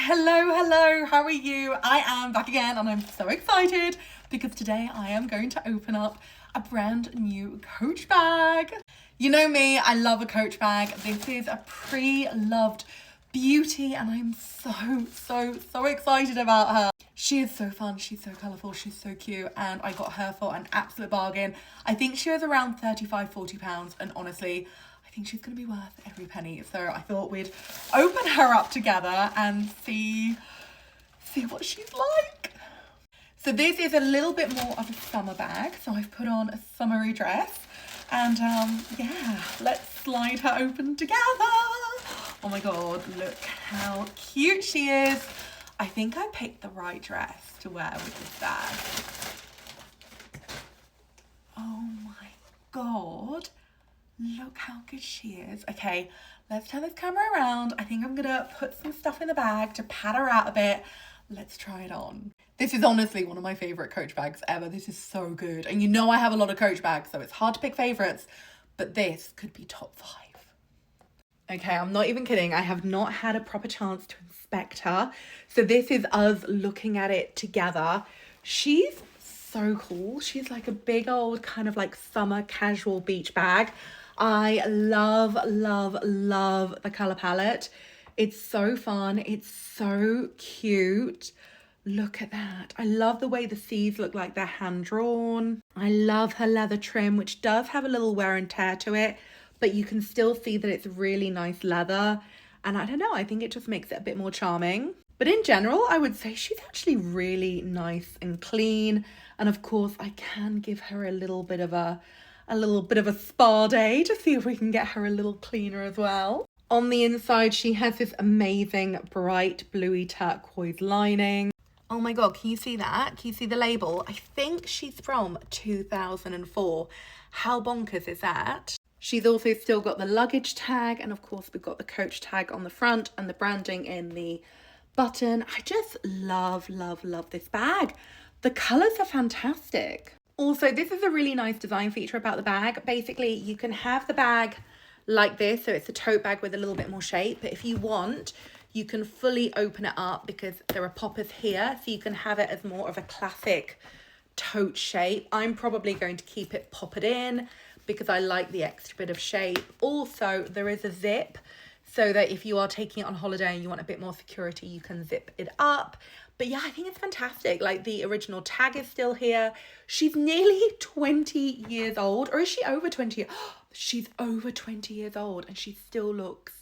Hello, how are you? I am back again and I'm so excited because today I am going to open up a brand new Coach bag. You know me, I love a Coach bag. This is a Preloved beauty and I'm so excited about her. She is so fun, she's so colourful, she's so cute, and I got her for an absolute bargain. I think she was around £35–40 and honestly, I think she's going to be worth every penny. So I thought we'd open her up together and see what she's like. So this is a little bit more of a summer bag. So I've put on a summery dress and yeah, let's slide her open together. Oh my God, look how cute she is. I think I picked the right dress to wear with this bag. Oh my God. Look how good she is. Okay, let's turn this camera around. I think I'm gonna put some stuff in the bag to pad her out a bit. Let's try it on. This is honestly one of my favorite Coach bags ever. This is so good. And you know I have a lot of Coach bags, so it's hard to pick favorites, but this could be top 5. Okay, I'm not even kidding. I have not had a proper chance to inspect her. So this is us looking at it together. She's so cool. She's like a big old kind of like summer casual beach bag. I love the color palette. It's so fun. It's so cute. Look at that. I love the way the C's look like they're hand drawn. I love her leather trim, which does have a little wear and tear to it, but you can still see that it's really nice leather. And I don't know, I think it just makes it a bit more charming. But in general, I would say she's actually really nice and clean. And of course, I can give her a little bit of a spa day to see if we can get her a little cleaner as well. On the inside, she has this amazing bright bluey turquoise lining. Oh my God, can you see that? Can you see the label? I think she's from 2004. How bonkers is that? She's also still got the luggage tag, and of course we've got the Coach tag on the front and the branding in the button. I just love this bag. The colours are fantastic. Also, this is a really nice design feature about the bag. Basically, you can have the bag like this, so it's a tote bag with a little bit more shape, but if you want, you can fully open it up because there are poppers here, so you can have it as more of a classic tote shape. I'm probably going to keep it poppered in because I like the extra bit of shape. Also, there is a zip so that if you are taking it on holiday and you want a bit more security, you can zip it up. But yeah, I think it's fantastic. Like the original tag is still here. She's nearly 20 years old, or is she over 20? She's over 20 years old and she still looks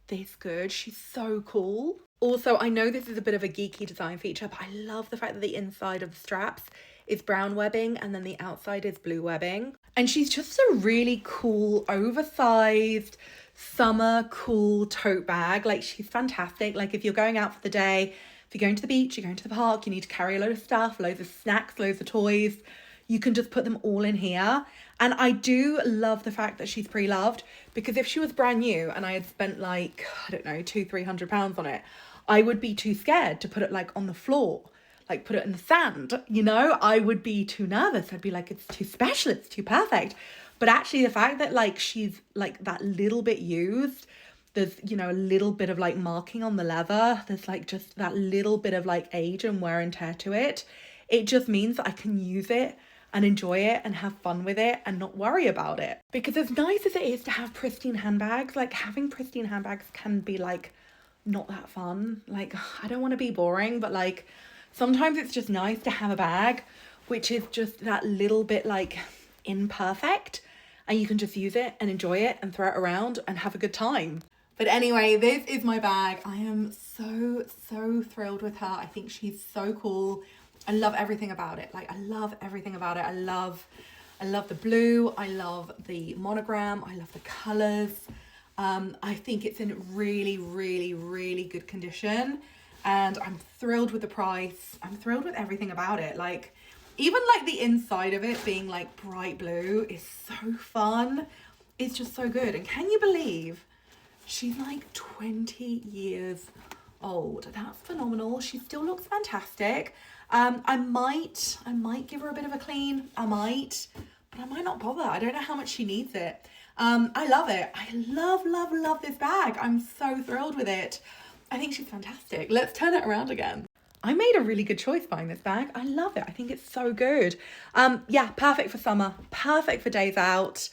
this good. She's so cool. Also, I know this is a bit of a geeky design feature, but I love the fact that the inside of the straps is brown webbing and then the outside is blue webbing. And she's just a really cool, oversized, summer cool tote bag. Like she's fantastic. Like if you're going out for the day, if you're going to the beach, you're going to the park, you need to carry a load of stuff, loads of snacks, loads of toys, you can just put them all in here. And I do love the fact that she's pre-loved, because if she was brand new and I had spent like, I don't know, £200–300 on it, I would be too scared to put it like on the floor, like put it in the sand, you know? I would be too nervous. I'd be like, it's too special, it's too perfect. But actually the fact that like she's like that little bit used, there's, you know, a little bit of like marking on the leather. There's like just that little bit of like age and wear and tear to it. It just means that I can use it and enjoy it and have fun with it and not worry about it. Because as nice as it is to have pristine handbags, like having pristine handbags can be like not that fun. Like I don't want to be boring, but like sometimes it's just nice to have a bag which is just that little bit like imperfect, and you can just use it and enjoy it and throw it around and have a good time. But anyway, this is my bag. I am so thrilled with her. I think she's so cool. I love everything about it. Like I love everything about it. I love the blue. I love the monogram. I love the colors. I think it's in really good condition, and I'm thrilled with the price. I'm thrilled with everything about it. Like even like the inside of it being like bright blue is so fun. It's just so good. And can you believe she's like 20 years old? That's phenomenal. She still looks fantastic. I might give her a bit of a clean. I might, but I might not bother. I don't know how much she needs it. I love it. I love this bag. I'm so thrilled with it. I think she's fantastic. Let's turn it around again. I made a really good choice buying this bag. I love it. I think it's so good. Yeah, perfect for summer, perfect for days out,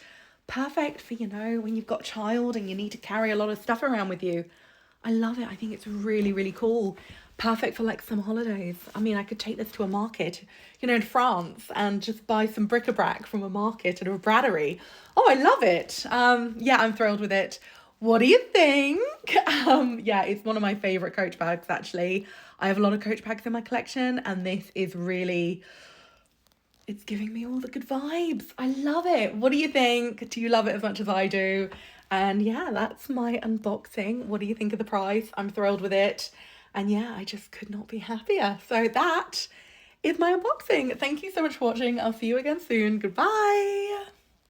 perfect for, you know, when you've got a child and you need to carry a lot of stuff around with you. I love it. I think it's really, really cool. Perfect for like some holidays. I mean, I could take this to a market, you know, in France and just buy some bric-a-brac from a market at a braderie. Oh, I love it. Yeah, I'm thrilled with it. What do you think? Yeah, it's one of my favorite Coach bags, actually. I have a lot of Coach bags in my collection, and this is really, it's giving me all the good vibes. I love it. What do you think? Do you love it as much as I do? And yeah, that's my unboxing. What do you think of the price? I'm thrilled with it. And yeah, I just could not be happier. So that is my unboxing. Thank you so much for watching. I'll see you again soon. Goodbye.